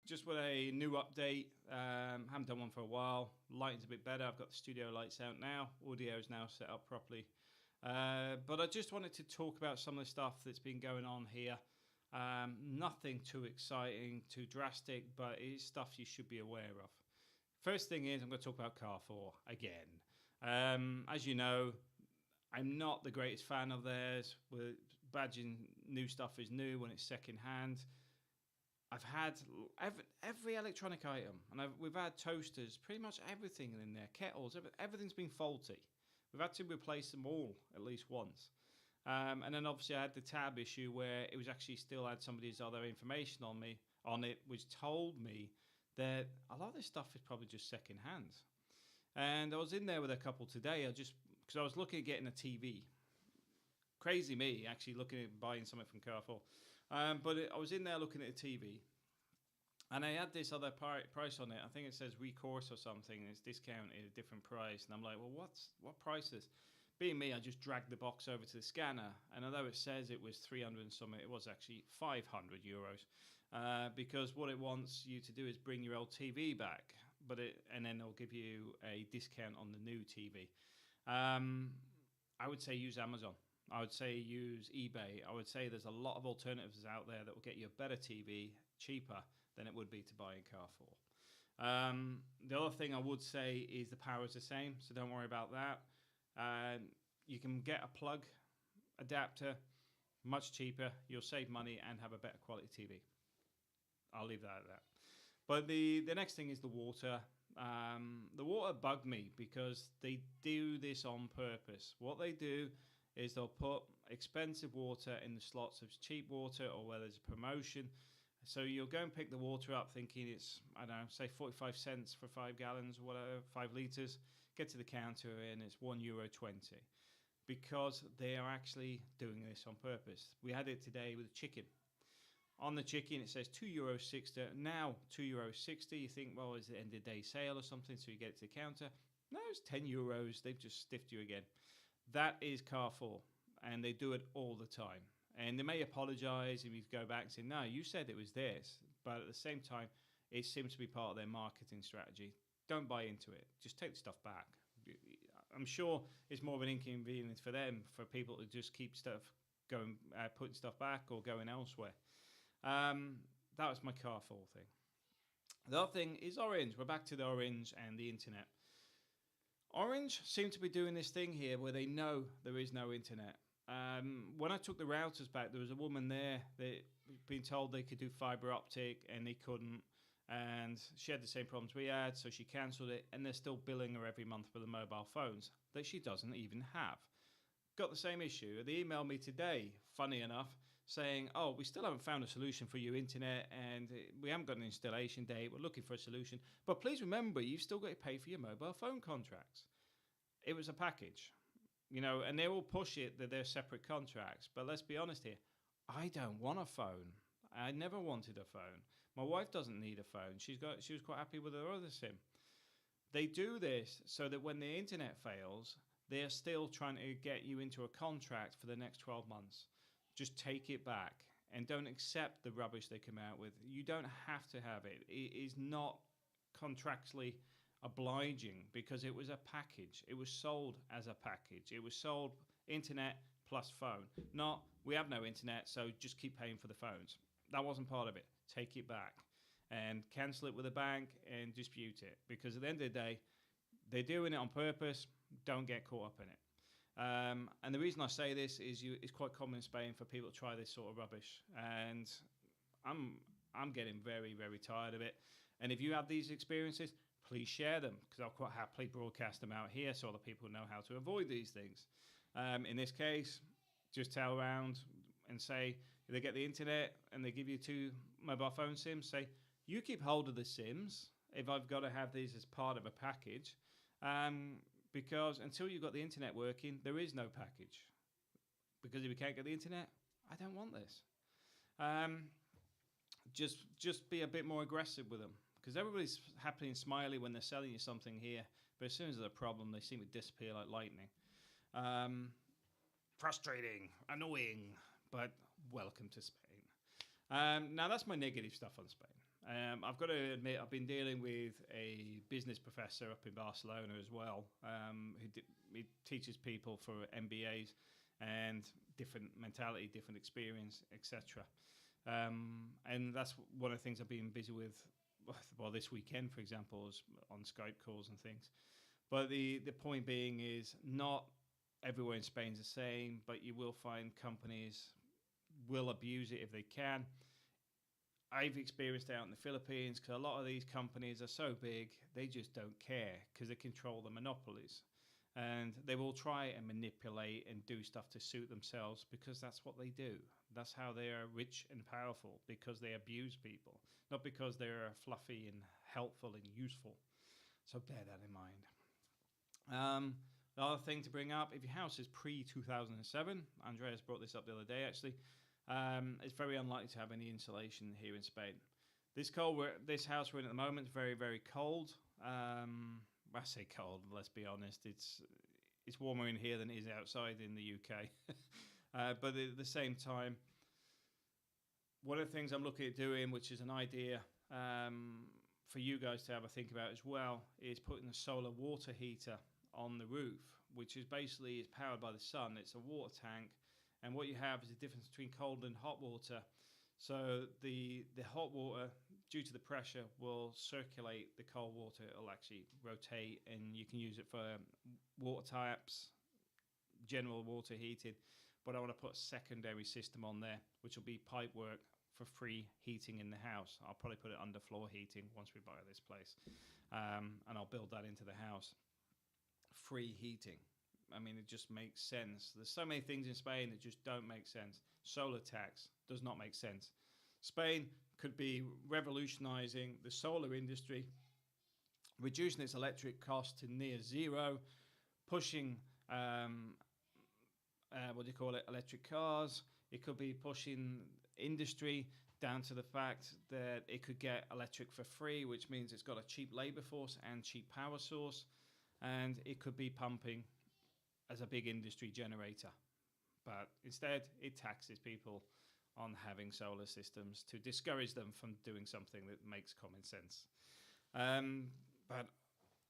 just with a new update. Haven't done one for a while. Lighting's a bit better. I've got the studio lights out now. Audio is now set up properly. But I just wanted to talk about some of the stuff that's been going on here. Nothing too exciting, too drastic, but it is stuff you should be aware of. First thing is, I'm going to talk about Carrefour again. As you know, I'm not the greatest fan of theirs. We're badging new stuff is new when it's second hand. I've had every electronic item, and we've had toasters, pretty much everything in there, kettles, everything's been faulty. We've had to replace them all at least once. And then obviously I had the tab issue where it was actually still had somebody's other information on it, which told me that a lot of this stuff is probably just second hand. And I was in there with a couple today, because I was looking at getting a TV. Crazy me, actually looking at buying something from Carrefour. But I was in there looking at a TV, and I had this other price on it. I think it says recourse or something, and it's discounted at a different price. And I'm like, well, what price is this? Being me, I just dragged the box over to the scanner, and although it says it was 300 and something, it was actually 500 euros, because what it wants you to do is bring your old TV back, and then they'll give you a discount on the new TV. I would say use Amazon. I would say use eBay. I would say there's a lot of alternatives out there that will get you a better TV cheaper than it would be to buy in Carrefour. The other thing I would say is the power is the same, so don't worry about that. You can get a plug adapter much cheaper. You'll save money and have a better quality TV. I'll leave that at that. But the next thing is the water. The water bugged me because they do this on purpose. What they do is they'll put expensive water in the slots of cheap water, or where there's a promotion. So you'll go and pick the water up thinking it's, I don't know, say 45 cents for 5 gallons or whatever, 5 litres. Get to the counter and it's €1.20, because they are actually doing this on purpose. We had it today with chicken. On the chicken, it says €2.60. Now €2.60. You think, well, is it end of day sale or something? So you get it to the counter. No, it's €10. They've just stiffed you again. That is Carrefour, and they do it all the time. And they may apologise if you go back and say, no, you said it was this. But at the same time, it seems to be part of their marketing strategy. Don't buy into it. Just take the stuff back. I'm sure it's more of an inconvenience for them, for people to just keep stuff going, putting stuff back or going elsewhere. That was my Carrefour thing. The other thing is Orange. We're back to the Orange and the internet. Orange seem to be doing this thing here where they know there is no internet. When I took the routers back, there was a woman there that had been told they could do fibre optic and they couldn't. And she had the same problems we had, so she cancelled it. And they're still billing her every month for the mobile phones that she doesn't even have. Got the same issue. They emailed me today, funny enough, saying, oh, we still haven't found a solution for your internet and we haven't got an installation date. We're looking for a solution. But please remember, you've still got to pay for your mobile phone contracts. It was a package, and they will push it that they're separate contracts. But let's be honest here. I don't want a phone. I never wanted a phone. My wife doesn't need a phone. She was quite happy with her other SIM. They do this so that when the internet fails, they're still trying to get you into a contract for the next 12 months. Just take it back and don't accept the rubbish they come out with. You don't have to have it. It is not contractually obliging because it was a package. It was sold as a package. It was sold internet plus phone. Not, we have no internet, so just keep paying for the phones. That wasn't part of it. Take it back and cancel it with a bank and dispute it, because at the end of the day, they're doing it on purpose. Don't get caught up in it. And the reason I say this is it's quite common in Spain for people to try this sort of rubbish. And I'm getting very, very tired of it. And if you have these experiences, please share them, because I'll quite happily broadcast them out here so other people know how to avoid these things. In this case, just tell around and say, if they get the internet and they give you 2 mobile phone SIMs, say, you keep hold of the SIMs if I've got to have these as part of a package. Because until you've got the internet working, there is no package. Because if you can't get the internet, I don't want this. Just be a bit more aggressive with them. Because everybody's happy and smiley when they're selling you something here. But as soon as there's a problem, they seem to disappear like lightning. Frustrating, annoying, but welcome to Spain. Now, that's my negative stuff on Spain. I've got to admit, I've been dealing with a business professor up in Barcelona as well, he teaches people for MBAs and different mentality, different experience, etc. And that's one of the things I've been busy with. Well, this weekend, for example, is on Skype calls and things. But the point being is not everywhere in Spain's the same, but you will find companies will abuse it if they can. I've experienced out in the Philippines because a lot of these companies are so big, they just don't care because they control the monopolies. And they will try and manipulate and do stuff to suit themselves because that's what they do. That's how they are rich and powerful, because they abuse people, not because they're fluffy and helpful and useful. So bear that in mind. The other thing to bring up, if your house is pre-2007, Andreas brought this up the other day actually, it's very unlikely to have any insulation here in Spain. This house we're in at the moment is very, very cold. I say cold, let's be honest. It's warmer in here than it is outside in the UK. But at the same time, one of the things I'm looking at doing, which is an idea for you guys to have a think about as well, is putting a solar water heater on the roof, which is basically powered by the sun. It's a water tank, and what you have is a difference between cold and hot water. So the hot water, due to the pressure, will circulate the cold water. It'll actually rotate, and you can use it for water taps, general water heating. But I want to put a secondary system on there, which will be pipe work for free heating in the house. I'll probably put it underfloor heating once we buy this place, and I'll build that into the house. Free heating. I mean, it just makes sense. There's so many things in Spain that just don't make sense. Solar tax does not make sense. Spain could be revolutionizing the solar industry, reducing its electric cost to near zero, pushing electric cars. It could be pushing industry down to the fact that it could get electric for free, which means it's got a cheap labor force and cheap power source, and it could be pumping as a big industry generator. But instead, it taxes people on having solar systems to discourage them from doing something that makes common sense. But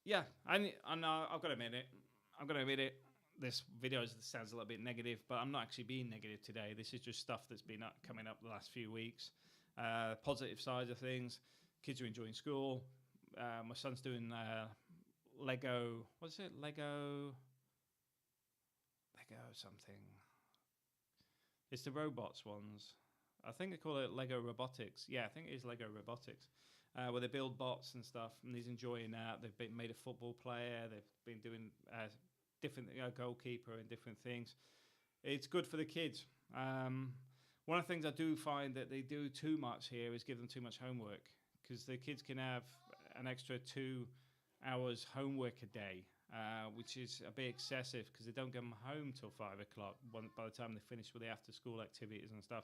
yeah, I've got to admit it. This video sounds a little bit negative, but I'm not actually being negative today. This is just stuff that's been coming up the last few weeks. Positive side of things, kids are enjoying school. My son's doing Lego. What is it? Lego something. It's the robots ones. I think they call it Lego Robotics. Yeah, I think it is Lego Robotics, where they build bots and stuff, and he's enjoying that. They've made a football player. They've been doing different goalkeeper and different things. It's good for the kids. One of the things I do find that they do too much here is give them too much homework, because the kids can have an extra 2 hours homework a day, which is a bit excessive because they don't get them home till 5 o'clock by the time they finish with the after school activities and stuff.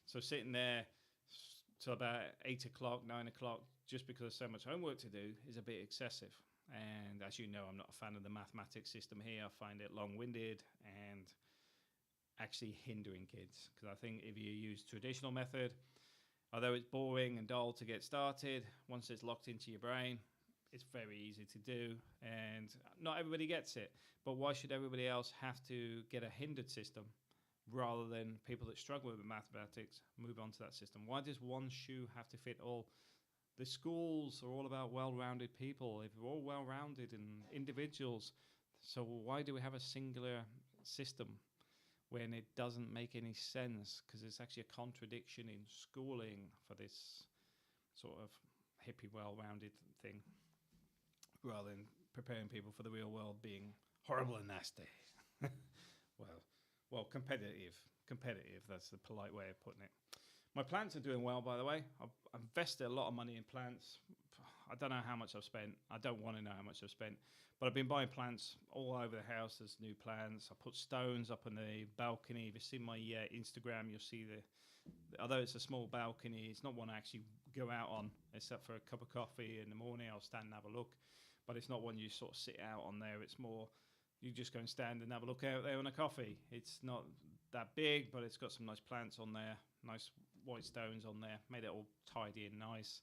So sitting there till about 8 o'clock, 9 o'clock, just because there's so much homework to do is a bit excessive. And as you know, I'm not a fan of the mathematics system here. I find it long-winded and actually hindering kids, because I think if you use traditional method, although it's boring and dull to get started, once it's locked into your brain, it's very easy to do, and not everybody gets it. But why should everybody else have to get a hindered system rather than people that struggle with mathematics move on to that system? Why does one shoe have to fit all? The schools are all about well-rounded people. If we're all well-rounded and individuals, so why do we have a singular system when it doesn't make any sense? Because it's actually a contradiction in schooling for this sort of hippie, well-rounded thing, rather than preparing people for the real world being horrible and nasty. well, competitive. That's the polite way of putting it. My plants are doing well, by the way. I've invested a lot of money in plants. I don't know how much I've spent. I don't want to know how much I've spent. But I've been buying plants all over the house. There's new plants. I put stones up on the balcony. If you see my Instagram, you'll see although it's a small balcony, it's not one I actually go out on, except for a cup of coffee in the morning. I'll stand and have a look. But it's not one you sort of sit out on there. It's more, you just go and stand and have a look out there on a coffee. It's not that big, but it's got some nice plants on there. Nice white stones on there. Made it all tidy and nice.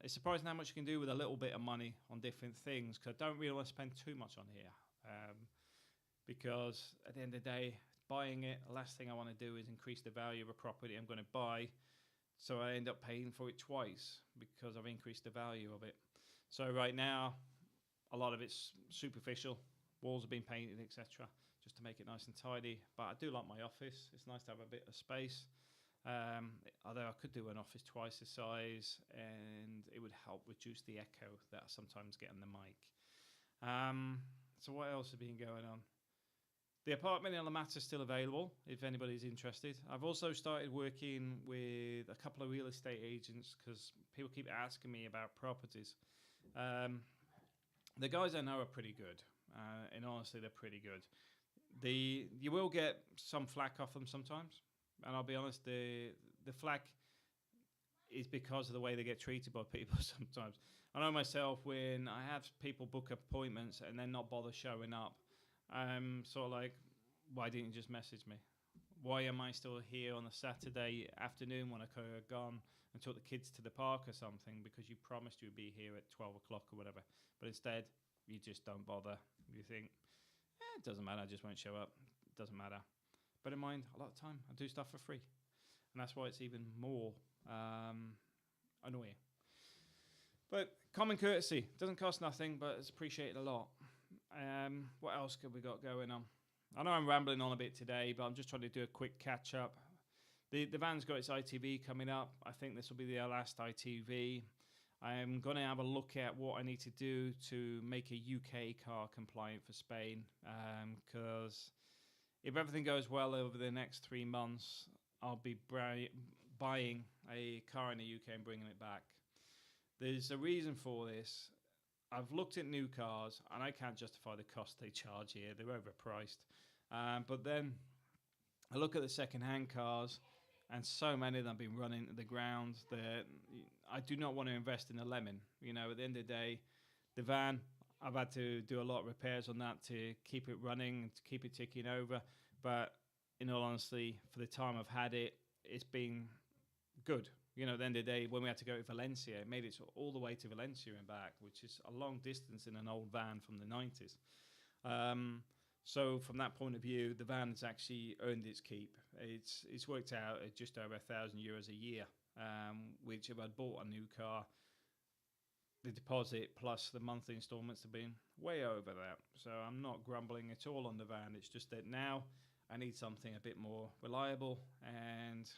It's surprising how much you can do with a little bit of money on different things, because I don't really want to spend too much on here. Because at the end of the day, buying it, the last thing I want to do is increase the value of a property I'm going to buy, so I end up paying for it twice because I've increased the value of it. So right now, a lot of it's superficial. Walls have been painted, etc., just to make it nice and tidy. But I do like my office. It's nice to have a bit of space. Although I could do an office twice the size, and it would help reduce the echo that I sometimes get on the mic. So what else has been going on? The apartment in Lamata is still available if anybody's interested. I've also started working with a couple of real estate agents because people keep asking me about properties. The guys I know are pretty good, and honestly, they're pretty good. You will get some flack off them sometimes, and I'll be honest, the flack is because of the way they get treated by people sometimes. I know myself, when I have people book appointments and then not bother showing up, I'm sort of like, why didn't you just message me? Why am I still here on a Saturday afternoon when I could have gone and took the kids to the park or something, because you promised you'd be here at 12 o'clock or whatever. But instead, you just don't bother. You think, it doesn't matter, I just won't show up. It doesn't matter. But in mind, a lot of time, I do stuff for free. And that's why it's even more annoying. But common courtesy, doesn't cost nothing, but it's appreciated a lot. What else could we got going on? I know I'm rambling on a bit today, but I'm just trying to do a quick catch up. The van's got its ITV coming up. I think this will be the last ITV. I'm going to have a look at what I need to do to make a UK car compliant for Spain, because if everything goes well over the next 3 months, I'll be buying a car in the UK and bringing it back. There's a reason for this. I've looked at new cars, and I can't justify the cost they charge here. They're overpriced. But then I look at the second-hand cars, and so many of them have been running to the ground that I do not want to invest in a lemon. You know, at the end of the day, the van, I've had to do a lot of repairs on that to keep it running and to keep it ticking over. But in all honesty, for the time I've had it, it's been good. You know, at the end of the day, when we had to go to Valencia, it made it all the way to Valencia and back, which is a long distance in an old van from the 90s. So from that point of view, the van has actually earned its keep. It's worked out at just over €1,000 a year, which if I'd bought a new car, the deposit plus the monthly installments have been way over that. So I'm not grumbling at all on the van. It's just that now I need something a bit more reliable, and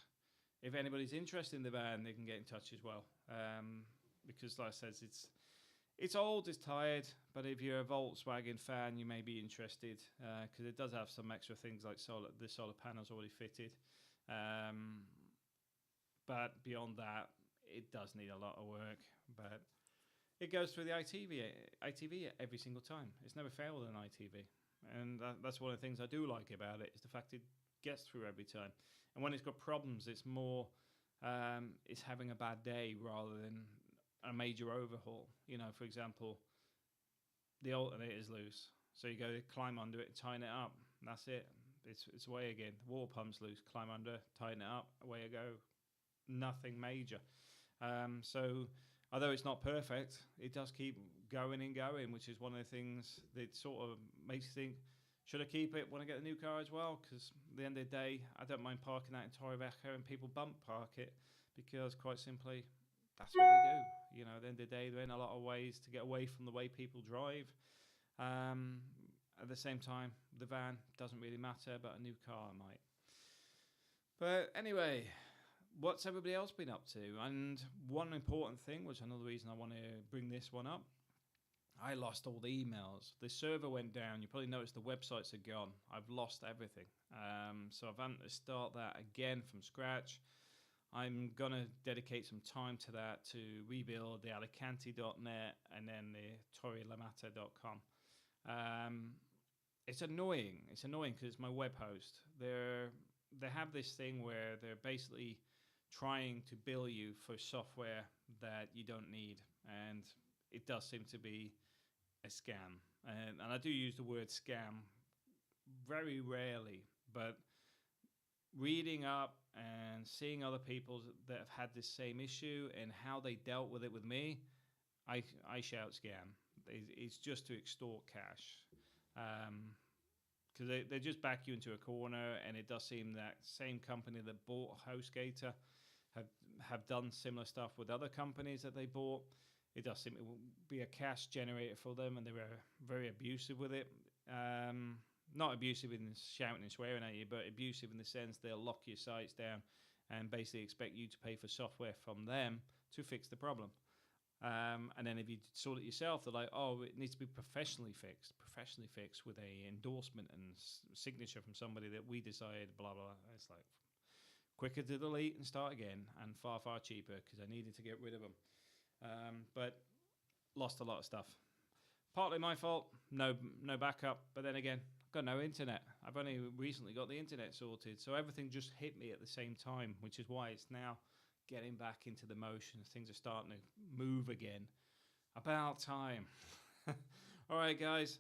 if anybody's interested in the van, they can get in touch as well. Because like I said, it's old, it's tired, but if you're a Volkswagen fan, you may be interested, because it does have some extra things like the solar panels already fitted. But beyond that, it does need a lot of work. But it goes through the ITV every single time. It's never failed an ITV. And that's one of the things I do like about it, is the fact it gets through every time. And when it's got problems, it's more it's having a bad day rather than a major overhaul. You know, for example, the alternator's loose, so you go to climb under it and tighten it up. And that's it. It's away again. The water pump's loose, climb under, tighten it up, away you go. Nothing major. So although it's not perfect, it does keep going and going, which is one of the things that sort of makes you think, should I keep it when I get a new car as well? Because at the end of the day, I don't mind parking that in Torrevieja and people bump park it, because quite simply, that's what they do. You know, at the end of the day, there ain't a lot of ways to get away from the way people drive. At the same time, the van doesn't really matter, but a new car might. But anyway, what's everybody else been up to? And one important thing, which is another reason I want to bring this one up, I lost all the emails. The server went down. You probably noticed the websites are gone. I've lost everything. So I've had to start that again from scratch. I'm going to dedicate some time to that, to rebuild the Alicante.net and then the torrelamata.com. It's annoying. It's annoying because it's my web host. They have this thing where they're basically trying to bill you for software that you don't need. And it does seem to be a scam. And I do use the word scam very rarely, but reading up and seeing other people that have had this same issue and how they dealt with it with me, I shout scam. It's just to extort cash. Because they just back you into a corner, and it does seem that same company that bought HostGator have have done similar stuff with other companies that they bought. It does seem to be a cash generator for them, and they were very abusive with it. Not abusive in shouting and swearing at you, but abusive in the sense they'll lock your sites down and basically expect you to pay for software from them to fix the problem. And then if you sort it yourself, they're like, oh, it needs to be professionally fixed with a endorsement and signature from somebody that we decided, blah, blah. It's like quicker to delete and start again, and far, far cheaper because I needed to get rid of them. But lost a lot of stuff. Partly my fault, no backup, but then again, I've got no internet. I've only recently got the internet sorted, so everything just hit me at the same time, which is why it's now getting back into the motions. Things are starting to move again. About time. All right, guys.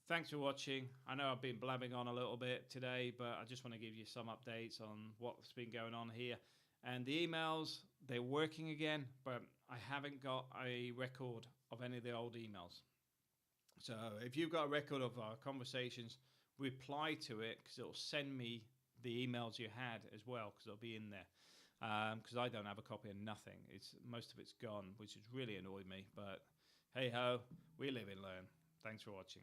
Thanks for watching. I know I've been blabbing on a little bit today, but I just want to give you some updates on what's been going on here. And the emails, they're working again, but I haven't got a record of any of the old emails. So if you've got a record of our conversations, reply to it, because it'll send me the emails you had as well, because it'll be in there. Because I don't have a copy of nothing. Most of it's gone, which has really annoyed me. But hey ho, we live and learn. Thanks for watching.